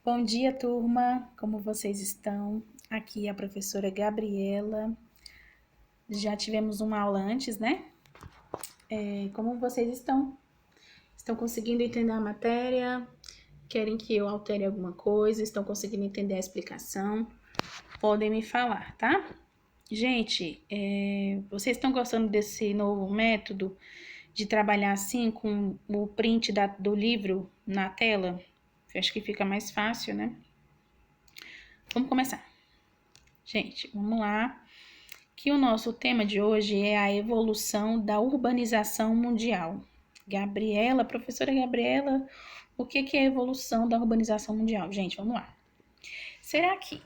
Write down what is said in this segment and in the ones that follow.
Bom dia, turma! Como vocês estão? Aqui é a professora Gabriela. Já tivemos uma aula antes, né? Como vocês estão? Estão conseguindo entender a matéria? Querem que eu altere alguma coisa? Estão conseguindo entender a explicação? Podem me falar, tá? Gente, vocês estão gostando desse novo método de trabalhar assim com o print do livro na tela? Eu acho que fica mais fácil, né? Vamos começar. Gente, vamos lá. Que o nosso tema de hoje é a evolução da urbanização mundial. Professora Gabriela, o que é a evolução da urbanização mundial? Gente, vamos lá. Será que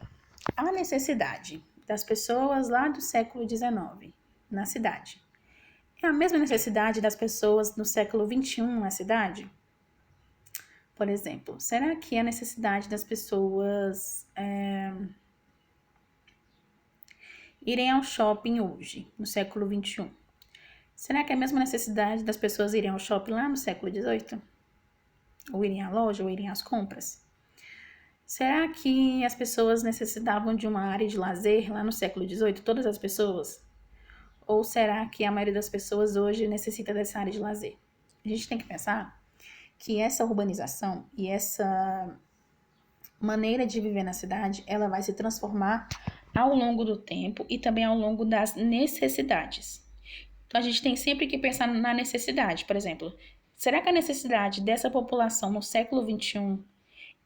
a necessidade das pessoas lá do século XIX na cidade é a mesma necessidade das pessoas no século XXI na cidade? Por exemplo, será que a necessidade das pessoas irem ao shopping hoje, no século XXI? Será que é a mesma necessidade das pessoas irem ao shopping lá no século XVIII? Ou irem à loja, ou irem às compras? Será que as pessoas necessitavam de uma área de lazer lá no século XVIII? Todas as pessoas? Ou será que a maioria das pessoas hoje necessita dessa área de lazer? A gente tem que pensar que essa urbanização e essa maneira de viver na cidade, ela vai se transformar ao longo do tempo e também ao longo das necessidades. Então, a gente tem sempre que pensar na necessidade. Por exemplo, será que a necessidade dessa população no século XXI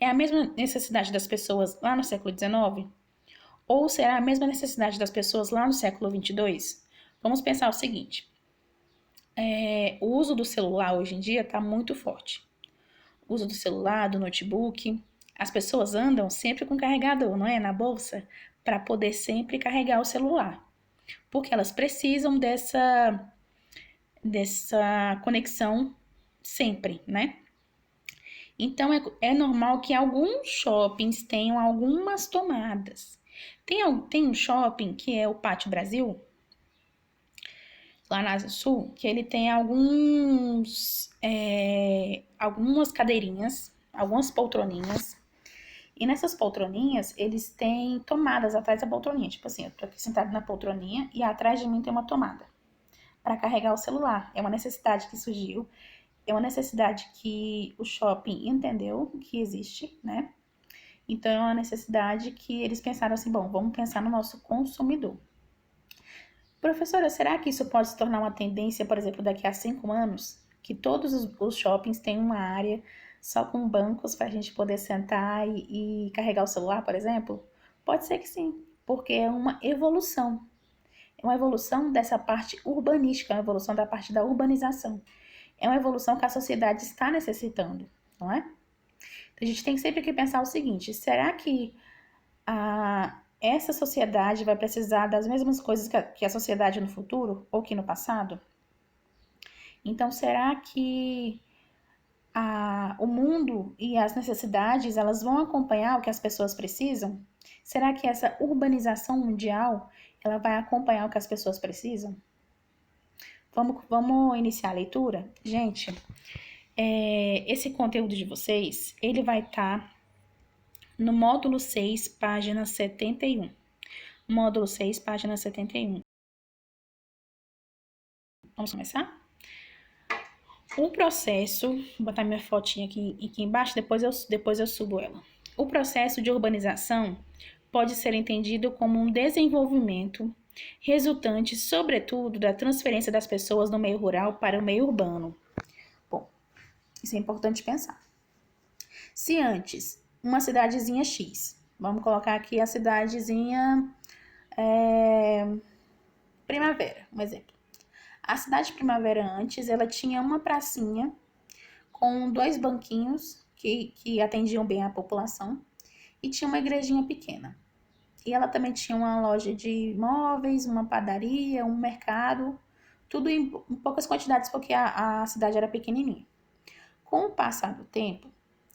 é a mesma necessidade das pessoas lá no século XIX? Ou será a mesma necessidade das pessoas lá no século XXII? Vamos pensar o seguinte. O uso do celular hoje em dia está muito forte. O uso do celular, do notebook. As pessoas andam sempre com carregador, não é? Na bolsa, para poder sempre carregar o celular. Porque elas precisam dessa conexão sempre, né? Então, é normal que alguns shoppings tenham algumas tomadas. Tem um shopping que é o Pátio Brasil, lá na Asa Sul, que ele tem algumas cadeirinhas, algumas poltroninhas. E nessas poltroninhas, eles têm tomadas atrás da poltroninha. Tipo assim, eu tô aqui sentado na poltroninha e atrás de mim tem uma tomada para carregar o celular. É uma necessidade que surgiu, é uma necessidade que o shopping entendeu que existe, né? Então, é uma necessidade que eles pensaram assim, bom, vamos pensar no nosso consumidor. Professora, será que isso pode se tornar uma tendência, por exemplo, daqui a 5 anos? Que todos os shoppings têm uma área só com bancos para a gente poder sentar e carregar o celular, por exemplo? Pode ser que sim, porque é uma evolução. É uma evolução dessa parte urbanística, é uma evolução da parte da urbanização. É uma evolução que a sociedade está necessitando, não é? Então, a gente tem sempre que pensar o seguinte, será que essa sociedade vai precisar das mesmas coisas que a sociedade no futuro ou que no passado? Então, será que o mundo e as necessidades, elas vão acompanhar o que as pessoas precisam? Será que essa urbanização mundial, ela vai acompanhar o que as pessoas precisam? Vamos iniciar a leitura? Gente, esse conteúdo de vocês, ele vai estar no módulo 6, página 71. Módulo 6, página 71. Vamos começar? O processo, vou botar minha fotinha aqui embaixo, depois eu subo ela. O processo de urbanização pode ser entendido como um desenvolvimento resultante, sobretudo, da transferência das pessoas do meio rural para o meio urbano. Bom, isso é importante pensar. Se antes, uma cidadezinha X, vamos colocar aqui a cidadezinha Primavera, um exemplo. A cidade Primavera antes, ela tinha uma pracinha com 2 banquinhos que atendiam bem a população e tinha uma igrejinha pequena. E ela também tinha uma loja de móveis, uma padaria, um mercado, tudo em poucas quantidades porque a cidade era pequenininha. Com o passar do tempo,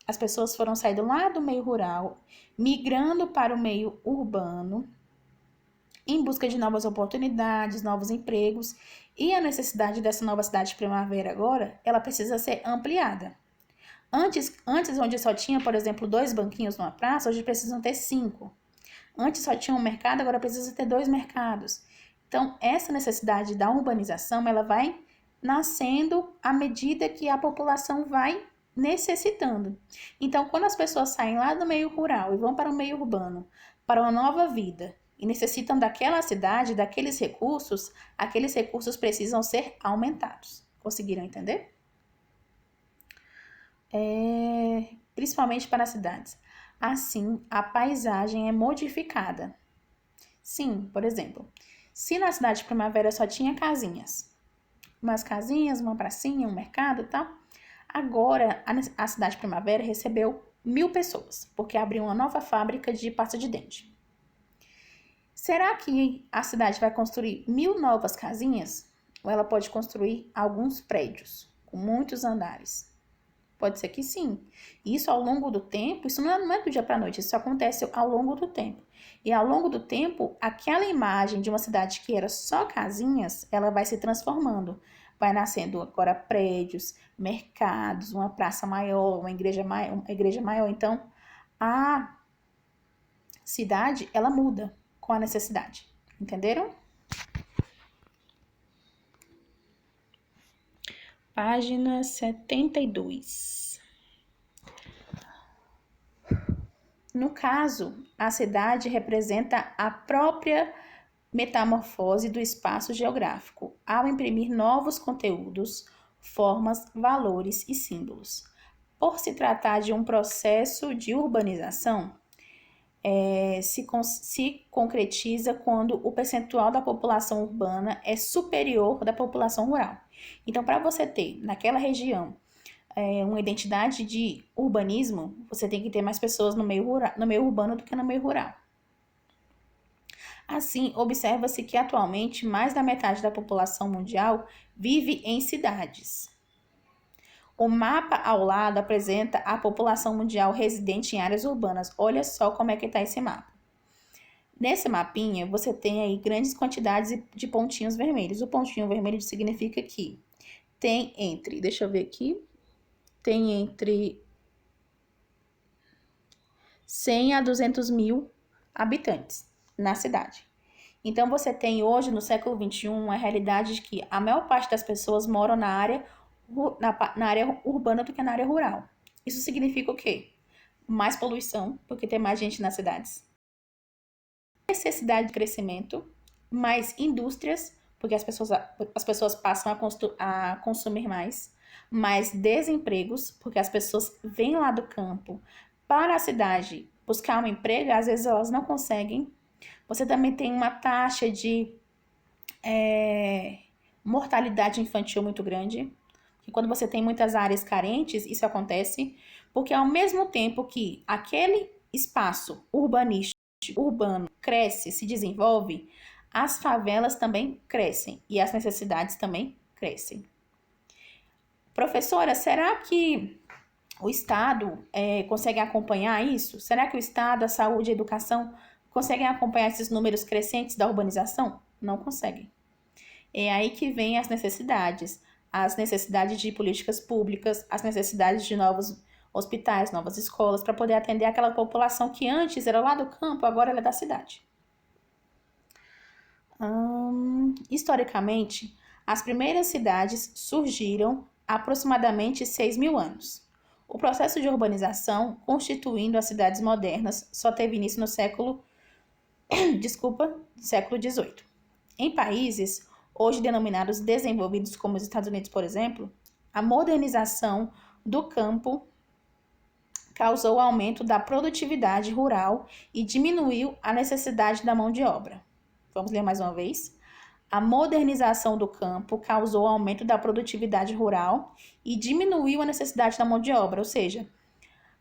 as pessoas foram saindo lá do meio rural, migrando para o meio urbano, em busca de novas oportunidades, novos empregos, e a necessidade dessa nova cidade de Primavera agora, ela precisa ser ampliada. Antes, onde só tinha, por exemplo, 2 banquinhos numa praça, hoje precisam ter 5. Antes só tinha um mercado, agora precisa ter 2 mercados. Então, essa necessidade da urbanização, ela vai nascendo à medida que a população vai necessitando. Então, quando as pessoas saem lá do meio rural e vão para o meio urbano, para uma nova vida, e necessitam daquela cidade, daqueles recursos, aqueles recursos precisam ser aumentados. Conseguiram entender? Principalmente para as cidades. Assim, a paisagem é modificada. Sim, por exemplo, se na cidade de Primavera só tinha casinhas, umas casinhas, uma pracinha, um mercado e tal, agora a cidade de Primavera recebeu 1.000 pessoas, porque abriu uma nova fábrica de pasta de dente. Será que a cidade vai construir 1.000 novas casinhas? Ou ela pode construir alguns prédios com muitos andares? Pode ser que sim. Isso ao longo do tempo, isso não é do dia para a noite, isso acontece ao longo do tempo. E ao longo do tempo, aquela imagem de uma cidade que era só casinhas, ela vai se transformando. Vai nascendo agora prédios, mercados, uma praça maior, uma igreja maior. Então, a cidade, ela muda com a necessidade. Entenderam? Página 72. No caso, a cidade representa a própria metamorfose do espaço geográfico, ao imprimir novos conteúdos, formas, valores e símbolos. Por se tratar de um processo de urbanização, se concretiza quando o percentual da população urbana é superior da população rural. Então, para você ter naquela região uma identidade de urbanismo, você tem que ter mais pessoas no meio urbano do que no meio rural. Assim, observa-se que atualmente mais da metade da população mundial vive em cidades. O mapa ao lado apresenta a população mundial residente em áreas urbanas. Olha só como é que está esse mapa. Nesse mapinha, você tem aí grandes quantidades de pontinhos vermelhos. O pontinho vermelho significa que tem entre, deixa eu ver aqui, tem entre 100 a 200 mil habitantes na cidade. Então, você tem hoje, no século XXI, a realidade de que a maior parte das pessoas moram na área urbana do que na área rural. Isso significa o quê? Mais poluição, porque tem mais gente nas cidades. Necessidade de crescimento, mais indústrias, porque as pessoas passam a consumir mais desempregos, porque as pessoas vêm lá do campo para a cidade buscar um emprego, às vezes elas não conseguem. Você também tem uma taxa de mortalidade infantil muito grande, que quando você tem muitas áreas carentes, isso acontece, porque ao mesmo tempo que aquele espaço urbano cresce, se desenvolve, as favelas também crescem e as necessidades também crescem. Professora, será que o Estado consegue acompanhar isso? Será que o Estado, a saúde e a educação conseguem acompanhar esses números crescentes da urbanização? Não conseguem. É aí que vem as necessidades de políticas públicas, as necessidades de novos hospitais, novas escolas, para poder atender aquela população que antes era lá do campo, agora ela é da cidade. Historicamente, as primeiras cidades surgiram há aproximadamente 6.000 anos. O processo de urbanização, constituindo as cidades modernas, só teve início no século XVIII. Em países hoje denominados desenvolvidos, como os Estados Unidos, por exemplo, a modernização do campo causou aumento da produtividade rural e diminuiu a necessidade da mão de obra. Vamos ler mais uma vez. A modernização do campo causou aumento da produtividade rural e diminuiu a necessidade da mão de obra, ou seja,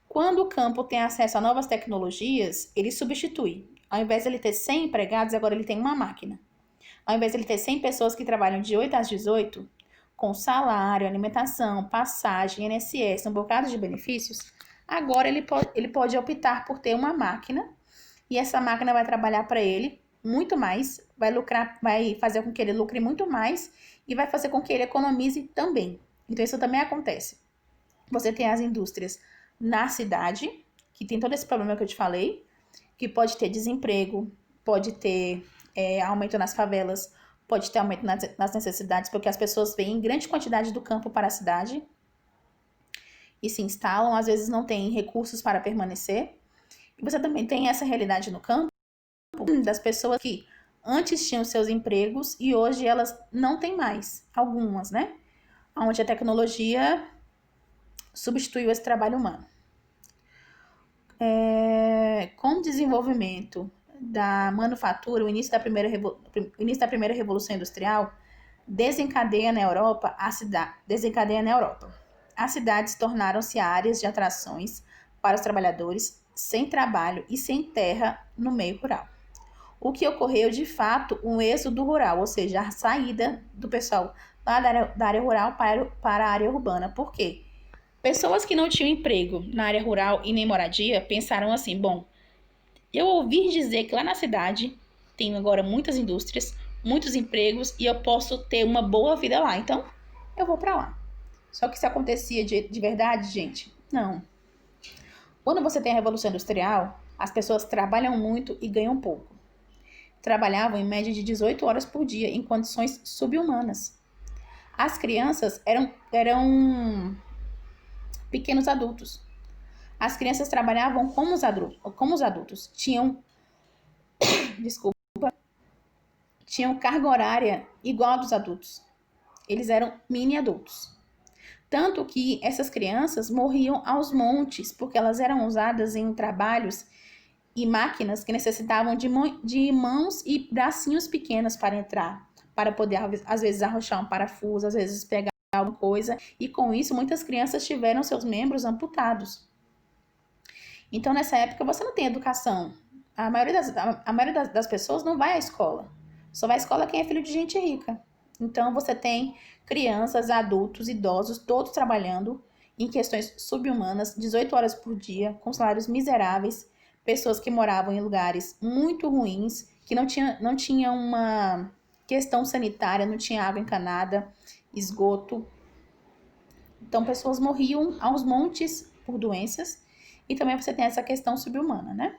quando o campo tem acesso a novas tecnologias, ele substitui. Ao invés de ele ter 100 empregados, agora ele tem uma máquina. Ao invés de ele ter 100 pessoas que trabalham de 8 às 18, com salário, alimentação, passagem, INSS, um bocado de benefícios, agora ele pode optar por ter uma máquina e essa máquina vai trabalhar para ele muito mais, vai fazer com que ele lucre muito mais e vai fazer com que ele economize também. Então, isso também acontece. Você tem as indústrias na cidade, que tem todo esse problema que eu te falei, que pode ter desemprego, pode ter aumento nas favelas, pode ter aumento nas necessidades, porque as pessoas vêm em grande quantidade do campo para a cidade e se instalam, às vezes não têm recursos para permanecer. E você também tem essa realidade no campo das pessoas que antes tinham seus empregos e hoje elas não têm mais, algumas, né? Onde a tecnologia substituiu esse trabalho humano. Com o desenvolvimento da manufatura, o início da primeira revolução industrial desencadeia na Europa. As cidades tornaram-se áreas de atrações para os trabalhadores sem trabalho e sem terra no meio rural. O que ocorreu, de fato, um êxodo rural, ou seja, a saída do pessoal lá da área rural para a área urbana. Por quê? Pessoas que não tinham emprego na área rural e nem moradia pensaram assim: bom, eu ouvi dizer que lá na cidade tem agora muitas indústrias, muitos empregos e eu posso ter uma boa vida lá, então eu vou para lá. Só que isso acontecia de verdade, gente? Não. Quando você tem a Revolução Industrial, as pessoas trabalham muito e ganham pouco. Trabalhavam em média de 18 horas por dia em condições subhumanas. As crianças eram pequenos adultos. As crianças trabalhavam como os adultos. Tinham carga horária igual a dos adultos. Eles eram mini adultos. Tanto que essas crianças morriam aos montes, porque elas eram usadas em trabalhos e máquinas que necessitavam de mãos e bracinhos pequenos para entrar, para poder, às vezes, arrochar um parafuso, às vezes pegar alguma coisa, e com isso muitas crianças tiveram seus membros amputados. Então, nessa época, você não tem educação. A maioria das pessoas não vai à escola. Só vai à escola quem é filho de gente rica. Então, você tem crianças, adultos, idosos, todos trabalhando em questões subhumanas, 18 horas por dia, com salários miseráveis, pessoas que moravam em lugares muito ruins, que não tinha uma questão sanitária, não tinha água encanada, esgoto. Então, pessoas morriam aos montes por doenças. E também você tem essa questão subhumana, né?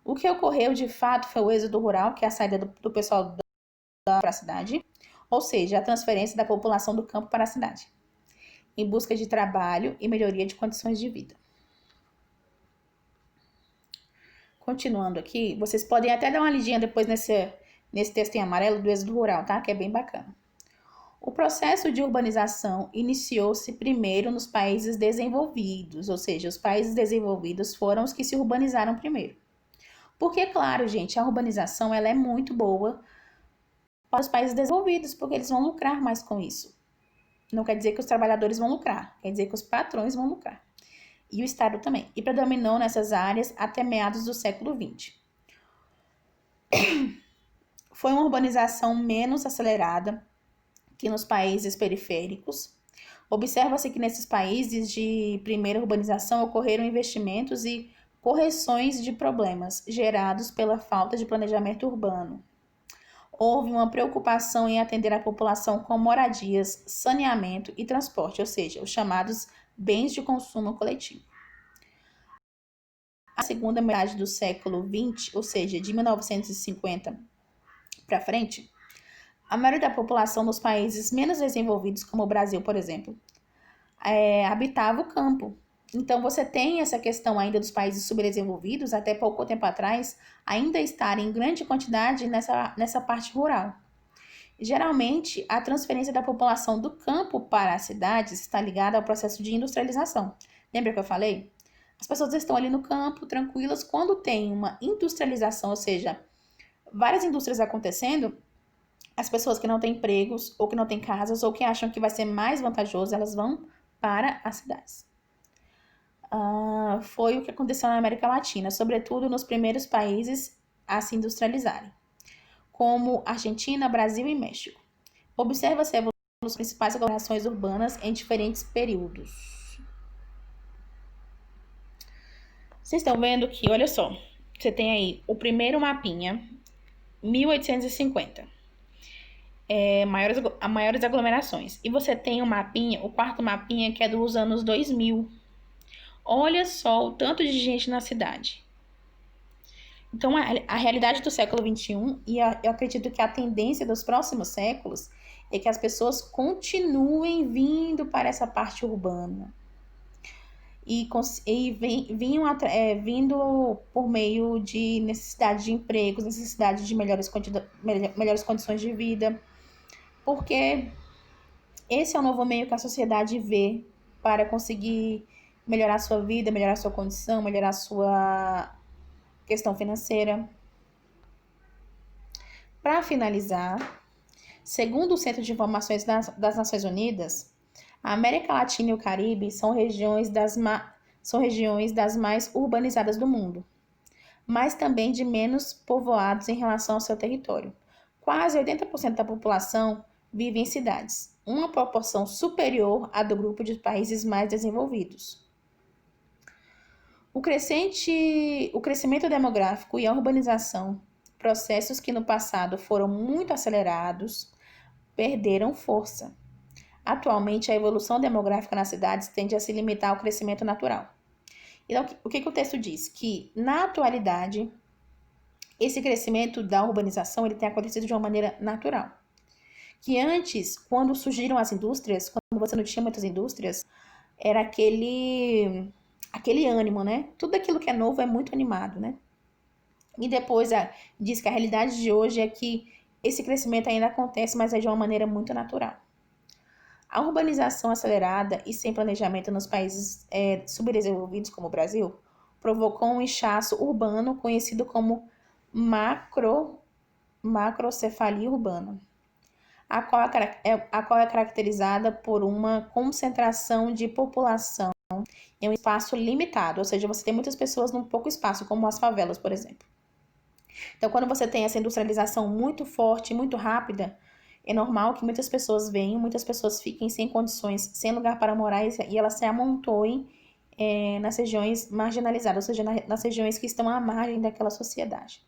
O que ocorreu de fato foi o êxodo rural, que é a saída do pessoal para a cidade, ou seja, a transferência da população do campo para a cidade, em busca de trabalho e melhoria de condições de vida. Continuando aqui, vocês podem até dar uma lidinha depois nesse texto em amarelo do êxodo rural, tá? Que é bem bacana. O processo de urbanização iniciou-se primeiro nos países desenvolvidos, ou seja, os países desenvolvidos foram os que se urbanizaram primeiro. Porque, claro, gente, a urbanização ela é muito boa para os países desenvolvidos, porque eles vão lucrar mais com isso. Não quer dizer que os trabalhadores vão lucrar, quer dizer que os patrões vão lucrar. E o Estado também. E predominou nessas áreas até meados do século XX. Foi uma urbanização menos acelerada que nos países periféricos. Observa-se que nesses países de primeira urbanização ocorreram investimentos e correções de problemas gerados pela falta de planejamento urbano. Houve uma preocupação em atender a população com moradias, saneamento e transporte, ou seja, os chamados bens de consumo coletivo. A segunda metade do século XX, ou seja, de 1950 para frente, a maioria da população nos países menos desenvolvidos, como o Brasil, por exemplo, habitava o campo. Então, você tem essa questão ainda dos países subdesenvolvidos, até pouco tempo atrás, ainda estarem em grande quantidade nessa parte rural. Geralmente, a transferência da população do campo para as cidades está ligada ao processo de industrialização. Lembra que eu falei? As pessoas estão ali no campo, tranquilas. Quando tem uma industrialização, ou seja, várias indústrias acontecendo, as pessoas que não têm empregos, ou que não têm casas, ou que acham que vai ser mais vantajoso, elas vão para as cidades. Foi o que aconteceu na América Latina, sobretudo nos primeiros países a se industrializarem, como Argentina, Brasil e México. Observa-se a evolução das principais aglomerações urbanas em diferentes períodos. Vocês estão vendo que, olha só, você tem aí o primeiro mapinha, 1850. maiores aglomerações. E você tem um mapinha, o quarto mapinha, que é dos anos 2000. Olha só o tanto de gente na cidade. Então, a realidade do século XXI, e eu acredito que a tendência dos próximos séculos, é que as pessoas continuem vindo para essa parte urbana. Vindo por meio de necessidade de empregos, necessidade de melhores condições de vida, porque esse é o novo meio que a sociedade vê para conseguir melhorar a sua vida, melhorar a sua condição, melhorar a sua questão financeira. Para finalizar, segundo o Centro de Informações das Nações Unidas, a América Latina e o Caribe são regiões das mais urbanizadas do mundo, mas também de menos povoados em relação ao seu território. Quase 80% da população vive em cidades, uma proporção superior à do grupo de países mais desenvolvidos. O crescimento demográfico e a urbanização, processos que no passado foram muito acelerados, perderam força. Atualmente, a evolução demográfica nas cidades tende a se limitar ao crescimento natural. Então, o que o texto diz? Que, na atualidade, esse crescimento da urbanização ele tem acontecido de uma maneira natural. Que antes, quando surgiram as indústrias, quando você não tinha muitas indústrias, era aquele ânimo, né? Tudo aquilo que é novo é muito animado, né? E depois diz que a realidade de hoje é que esse crescimento ainda acontece, mas é de uma maneira muito natural. A urbanização acelerada e sem planejamento nos países subdesenvolvidos, como o Brasil, provocou um inchaço urbano conhecido como macrocefalia urbana, a qual é caracterizada por uma concentração de população em um espaço limitado, ou seja, você tem muitas pessoas num pouco espaço, como as favelas, por exemplo. Então, quando você tem essa industrialização muito forte, muito rápida, é normal que muitas pessoas venham, muitas pessoas fiquem sem condições, sem lugar para morar e elas se amontoem nas regiões marginalizadas, ou seja, nas regiões que estão à margem daquela sociedade.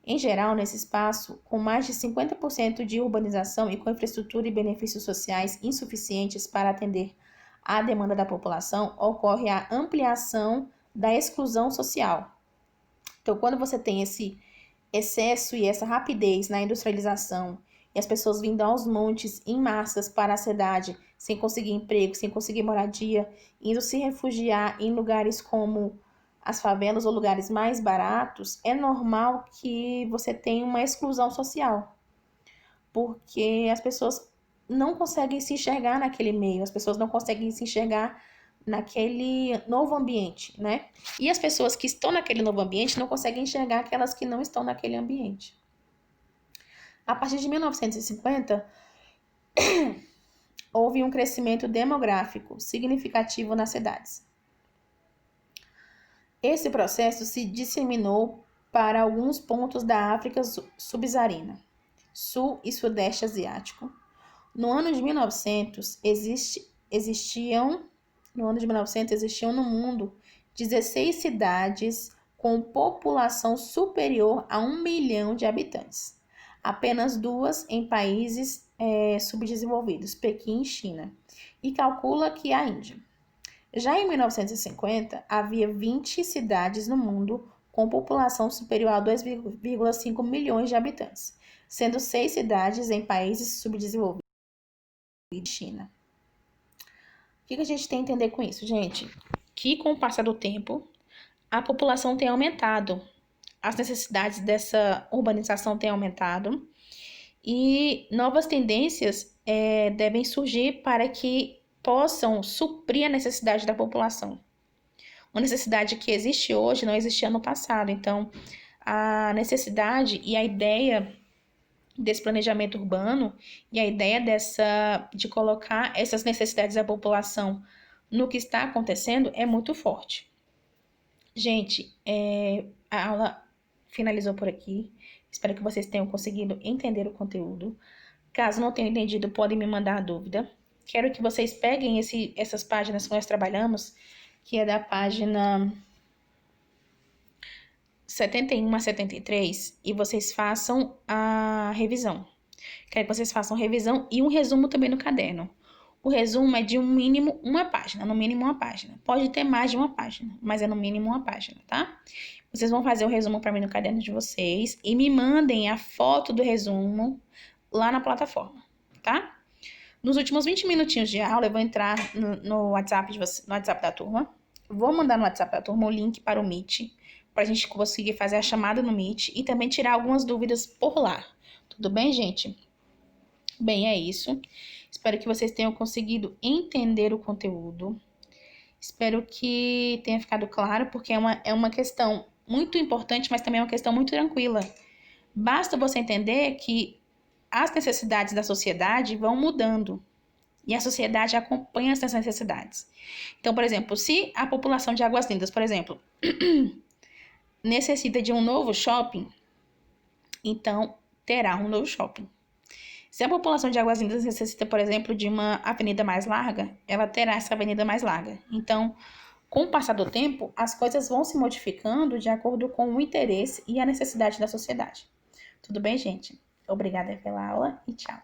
Em geral, nesse espaço, com mais de 50% de urbanização e com infraestrutura e benefícios sociais insuficientes para atender à demanda da população, ocorre a ampliação da exclusão social. Então, quando você tem esse excesso e essa rapidez na industrialização e as pessoas vindo aos montes em massas para a cidade, sem conseguir emprego, sem conseguir moradia, indo se refugiar em lugares como as favelas ou lugares mais baratos, é normal que você tenha uma exclusão social, porque as pessoas não conseguem se enxergar naquele meio, as pessoas não conseguem se enxergar naquele novo ambiente, né? E as pessoas que estão naquele novo ambiente não conseguem enxergar aquelas que não estão naquele ambiente. A partir de 1950, houve um crescimento demográfico significativo nas cidades. Esse processo se disseminou para alguns pontos da África subsaariana, Sul e Sudeste Asiático. No ano de 1900, existiam no mundo 16 cidades com população superior a 1 milhão de habitantes. Apenas 2 em países subdesenvolvidos, Pequim e China, e calcula que a Índia. Já em 1950, havia 20 cidades no mundo com população superior a 2,5 milhões de habitantes, sendo 6 cidades em países subdesenvolvidos e China. O que a gente tem a entender com isso, gente? Que com o passar do tempo, a população tem aumentado, as necessidades dessa urbanização têm aumentado e novas tendências devem surgir para que possam suprir a necessidade da população. Uma necessidade que existe hoje não existia no passado. Então, a necessidade e a ideia desse planejamento urbano e a ideia de colocar essas necessidades da população no que está acontecendo é muito forte. Gente, a aula finalizou por aqui. Espero que vocês tenham conseguido entender o conteúdo. Caso não tenham entendido, podem me mandar a dúvida. Quero que vocês peguem essas páginas que nós trabalhamos, que é da página 71 a 73, e vocês façam a revisão. Quero que vocês façam revisão e um resumo também no caderno. O resumo é de no mínimo uma página. Pode ter mais de uma página, mas é no mínimo uma página, tá? Vocês vão fazer o resumo para mim no caderno de vocês e me mandem a foto do resumo lá na plataforma, tá? Nos últimos 20 minutinhos de aula, eu vou entrar no WhatsApp no WhatsApp da turma. Vou mandar no WhatsApp da turma o link para o Meet, para a gente conseguir fazer a chamada no Meet e também tirar algumas dúvidas por lá. Tudo bem, gente? Bem, é isso. Espero que vocês tenham conseguido entender o conteúdo. Espero que tenha ficado claro, porque é uma questão muito importante, mas também é uma questão muito tranquila. Basta você entender que as necessidades da sociedade vão mudando e a sociedade acompanha essas necessidades. Então, por exemplo, se a população de Águas Lindas, por exemplo, necessita de um novo shopping, então terá um novo shopping. Se a população de Águas Lindas necessita, por exemplo, de uma avenida mais larga, ela terá essa avenida mais larga. Então, com o passar do tempo, as coisas vão se modificando de acordo com o interesse e a necessidade da sociedade. Tudo bem, gente? Obrigada pela aula e tchau.